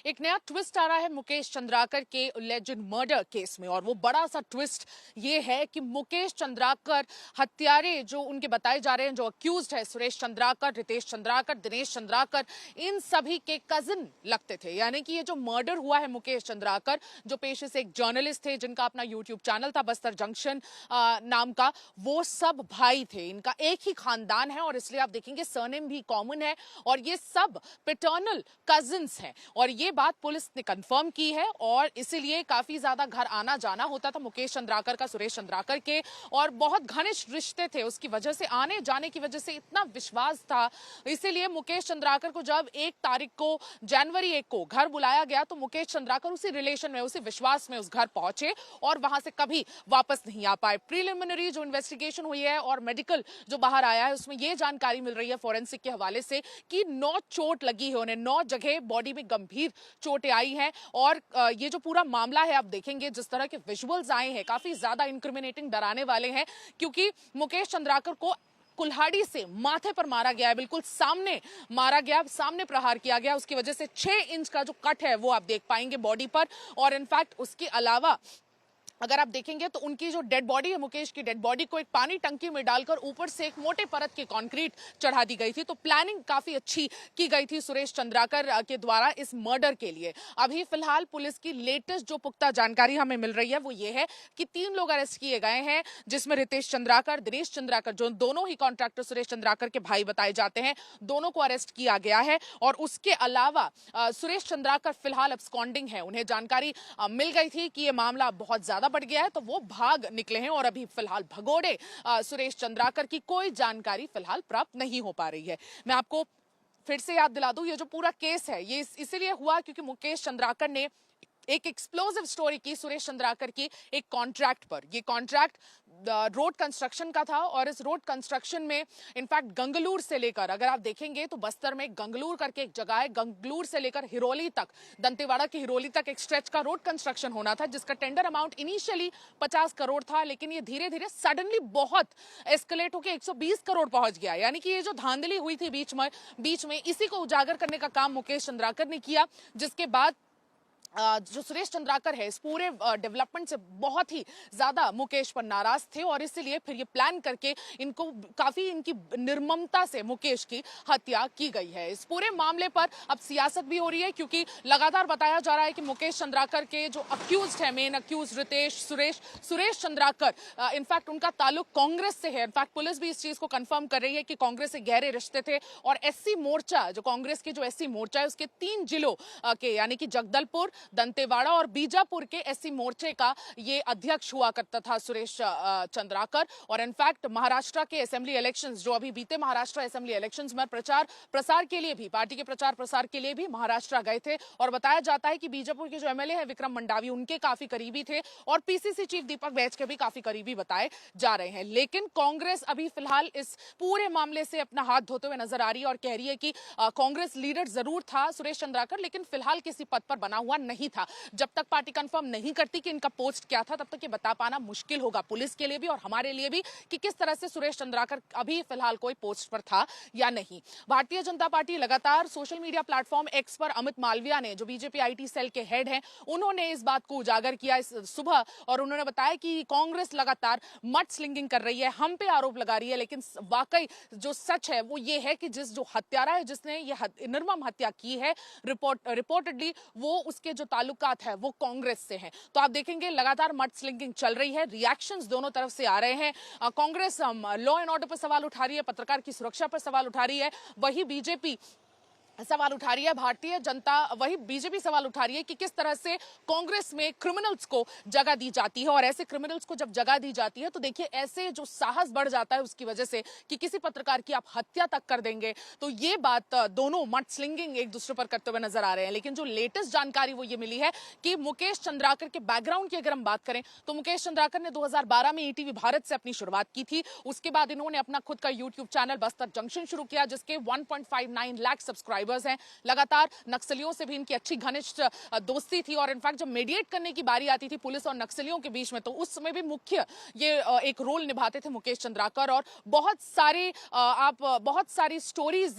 एक नया ट्विस्ट आ रहा है मुकेश चंद्राकर के लेजेंड मर्डर केस में। और वो बड़ा सा ट्विस्ट ये है कि मुकेश चंद्राकर हत्यारे जो उनके बताए जा रहे हैं, जो अक्यूज्ड है, सुरेश चंद्राकर, रितेश चंद्राकर, दिनेश चंद्राकर, इन सभी के कजिन लगते थे। यानी कि ये जो मर्डर हुआ है मुकेश चंद्राकर, जो पेशे से एक जर्नलिस्ट थे, जिनका अपना यूट्यूब चैनल था बस्तर जंक्शन नाम का, वो सब भाई थे। इनका एक ही खानदान है और इसलिए आप देखेंगे सरनेम भी कॉमन है और ये सब पैटर्नल कजिन्स हैं। और ये बात पुलिस ने कंफर्म की है और इसीलिए काफी ज्यादा घर आना जाना होता था मुकेश चंद्राकर का, सुरेश चंद्राकर के, और बहुत घनिष्ठ रिश्ते थे। उसकी वजह से, आने जाने की वजह से इतना विश्वास था। इसीलिए मुकेश चंद्राकर को जब 1 तारीख को, जनवरी 1 को घर बुलाया गया तो मुकेश चंद्राकर उसी रिलेशन में, उसी विश्वास में उस घर पहुंचे और वहां से कभी वापस नहीं आ पाए। प्रीलिमिनरी जो इन्वेस्टिगेशन हुई है और मेडिकल जो बाहर आया है, उसमें यह जानकारी मिल रही है फोरेंसिक के हवाले से कि 9 चोट लगी है उन्हें, 9 जगह बॉडी में गंभीर चोटें आई हैं। और ये जो पूरा मामला है, आप देखेंगे जिस तरह के विजुअल्स आए हैं, काफी ज्यादा इंक्रिमिनेटिंग, डराने वाले हैं, क्योंकि मुकेश चंद्राकर को कुल्हाड़ी से माथे पर मारा गया है, बिल्कुल सामने मारा गया, सामने प्रहार किया गया। उसकी वजह से 6 इंच का जो कट है वो आप देख पाएंगे बॉडी पर। और इनफैक्ट उसके अलावा अगर आप देखेंगे तो उनकी जो डेड बॉडी है, मुकेश की डेड बॉडी को एक पानी टंकी में डालकर ऊपर से एक मोटे परत की कंक्रीट चढ़ा दी गई थी। तो प्लानिंग काफी अच्छी की गई थी सुरेश चंद्राकर के द्वारा इस मर्डर के लिए। अभी फिलहाल पुलिस की लेटेस्ट जो पुख्ता जानकारी हमें मिल रही है वो ये है कि 3 लोग अरेस्ट किए गए हैं, जिसमें रितेश चंद्राकर, दिनेश चंद्राकर, जो दोनों ही कॉन्ट्रैक्टर सुरेश चंद्राकर के भाई बताए जाते हैं, दोनों को अरेस्ट किया गया है। और उसके अलावा सुरेश चंद्राकर फिलहाल अब्सकॉन्डिंग है। उन्हें जानकारी मिल गई थी कि यह मामला बहुत ज्यादा बढ़ गया है, तो वो भाग निकले हैं और अभी फिलहाल भगोड़े सुरेश चंद्राकर की कोई जानकारी फिलहाल प्राप्त नहीं हो पा रही है। मैं आपको फिर से याद दिला दूं, ये जो पूरा केस है ये इसीलिए हुआ क्योंकि मुकेश चंद्राकर ने एक एक्सप्लोसिव स्टोरी की सुरेश चंद्राकर की एक कॉन्ट्रैक्ट पर। ये कॉन्ट्रैक्ट रोड कंस्ट्रक्शन का था और इस रोड कंस्ट्रक्शन में इनफैक्ट गंगलूर से लेकर, अगर आप देखेंगे तो बस्तर में गंगलूर करके एक जगह है, गंगलूर से लेकर हिरोली तक, दंतेवाड़ा की हिरोली तक एक स्ट्रेच का रोड कंस्ट्रक्शन होना था, जिसका टेंडर अमाउंट इनिशियली 50 करोड़ था, लेकिन ये धीरे धीरे सडनली बहुत एस्केलेट होकर 120 करोड़ पहुंच गया। यानी कि ये जो धांधली हुई थी बीच में इसी को उजागर करने का काम मुकेश चंद्राकर ने किया, जिसके बाद जो सुरेश चंद्राकर है इस पूरे डेवलपमेंट से बहुत ही ज्यादा मुकेश पर नाराज थे और इसीलिए फिर ये प्लान करके इनको काफी, इनकी निर्ममता से मुकेश की हत्या की गई है। इस पूरे मामले पर अब सियासत भी हो रही है, क्योंकि लगातार बताया जा रहा है कि मुकेश चंद्राकर के जो अक्यूज्ड है, main accused Ritesh, Suresh Chandrakar, in fact उनका ताल्लुक कांग्रेस से है। इनफैक्ट पुलिस भी इस चीज को कंफर्म कर रही है कि कांग्रेस से गहरे रिश्ते थे। और एससी मोर्चा, जो कांग्रेस के जो एससी मोर्चा है, उसके 3 जिलों के, यानी कि जगदलपुर, दंतेवाड़ा और बीजापुर के एससी मोर्चे का ये अध्यक्ष हुआ करता था सुरेश चंद्राकर। और इनफैक्ट महाराष्ट्र के असेंबली इलेक्शंस, जो अभी बीते महाराष्ट्र असेंबली इलेक्शंस में प्रचार प्रसार के लिए भी, पार्टी के प्रचार प्रसार के लिए भी महाराष्ट्र गए थे। और बताया जाता है कि बीजापुर के जो एमएलए है विक्रम मंडावी, उनके काफी करीबी थे और पीसीसी चीफ दीपक बैज के भी काफी करीबी बताए जा रहे हैं। लेकिन कांग्रेस अभी फिलहाल इस पूरे मामले से अपना हाथ धोते हुए नजर आ रही है और कह रही है कि कांग्रेस लीडर जरूर था सुरेश चंद्राकर, लेकिन फिलहाल किसी पद पर बना हुआ नहीं था। जब तक पार्टी कंफर्म नहीं करती कि इनका पोस्ट क्या था, तब तक ये बता पाना मुश्किल होगा पुलिस के लिए भी और हमारे लिए भी कि किस तरह से सुरेश चंद्राकर अभी फिलहाल कोई पोस्ट पर था या नहीं। भारतीय जनता पार्टी लगातार सोशल मीडिया प्लेटफॉर्म एक्स पर अमित मालविया ने, जो बीजेपी आईटी सेल के हेड हैं, उन्होंने इस बात को उजागर किया इस सुबह और उन्होंने बताया कि कांग्रेस लगातार मड स्लिंगिंग कर रही है, हम पे आरोप लगा रही है, लेकिन वाकई जो सच है वो ये है कि जो हत्यारा है, जिसने ये निर्मम हत्या की है, रिपोर्टेडली वो, उसके जो ताल्लुकात है वो कांग्रेस से हैं। तो आप देखेंगे लगातार मड स्लिंगिंग चल रही है, रिएक्शंस दोनों तरफ से आ रहे हैं। कांग्रेस लॉ एंड ऑर्डर पर सवाल उठा रही है, पत्रकार की सुरक्षा पर सवाल उठा रही है, वही बीजेपी सवाल उठा रही है, भारतीय जनता, वही बीजेपी सवाल उठा रही है कि किस तरह से कांग्रेस में क्रिमिनल्स को जगह दी जाती है। और ऐसे क्रिमिनल्स को जब जगह दी जाती है तो देखिए ऐसे जो साहस बढ़ जाता है उसकी वजह से कि किसी पत्रकार की आप हत्या तक कर देंगे। तो ये बात दोनों मड स्लिंगिंग एक दूसरे पर करते हुए नजर आ रहे हैं। लेकिन जो लेटेस्ट जानकारी वो ये मिली है कि मुकेश चंद्राकर के बैकग्राउंड की अगर हम बात करें तो मुकेश चंद्राकर ने 2012 में ईटीवी भारत से अपनी शुरुआत की थी। उसके बाद इन्होंने अपना खुद का यूट्यूब चैनल बस्तर जंक्शन शुरू किया, जिसके 1.59 लाख सब्सक्राइबर सब्सक्राइबर्स हैं। लगातार नक्सलियों से भी इनकी अच्छी घनिष्ठ दोस्ती थी और इनफैक्ट जब मीडिएट करने की बारी आती थी पुलिस और नक्सलियों के बीच में, तो उस समय भी मुख्य ये एक रोल निभाते थे मुकेश चंद्राकर। और बहुत सारी स्टोरीज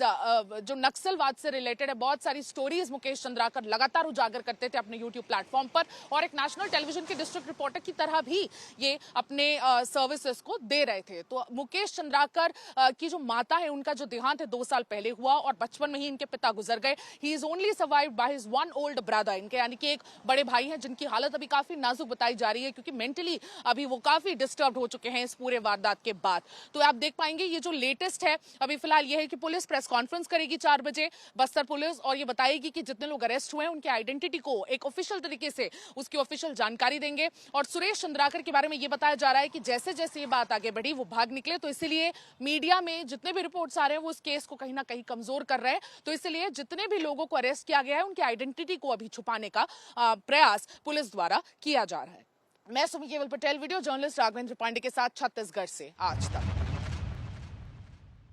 जो नक्सलवाद से रिलेटेड है, बहुत सारी स्टोरीज मुकेश चंद्राकर लगातार उजागर करते थे अपने यूट्यूब प्लेटफॉर्म पर, और एक नेशनल टेलीविजन के डिस्ट्रिक्ट रिपोर्टर की तरह भी ये अपने सर्विसेज को दे रहे थे। तो मुकेश चंद्राकर की जो माता है उनका जो देहांत है 2 साल पहले हुआ और बचपन में ही इनके पिता गुजर गए। He is only survived by his one old brother, इनके यानी कि एक बड़े भाई हैं जिनकी हालत अभी काफी नाजुक बताई जा रही है, क्योंकि मेंटली अभी वो काफी डिस्टर्ब हो चुके हैं इस पूरे वारदात के बाद। तो आप देख पाएंगे ये जो लेटेस्ट है अभी फिलहाल ये है कि पुलिस प्रेस कॉन्फ्रेंस करेगी 4 बजे, बस्तर पुलिस, और ये बताएगी कि जितने लोग अरेस्ट हुए हैं उनके आइडेंटिटी को एक ऑफिशियल तरीके से उसकी ऑफिशियल जानकारी देंगे। और सुरेश चंद्राकर के बारे में ये बताया जा रहा है कि जैसे जैसे ये बात आगे बढ़ी वो भाग निकले, तो इसीलिए मीडिया में जितने भी रिपोर्ट्स आ रहे हैं वो इस केस को कहीं ना कहीं कमजोर कर रहे हैं। तो इसलिए जितने भी लोगों को अरेस्ट किया गया है उनकी आइडेंटिटी को अभी छुपाने का प्रयास पुलिस द्वारा किया जा रहा है। मैं सुमी केवल पटेल, वीडियो जर्नलिस्ट राघवेंद्र पांडे के साथ छत्तीसगढ़ से आज तक।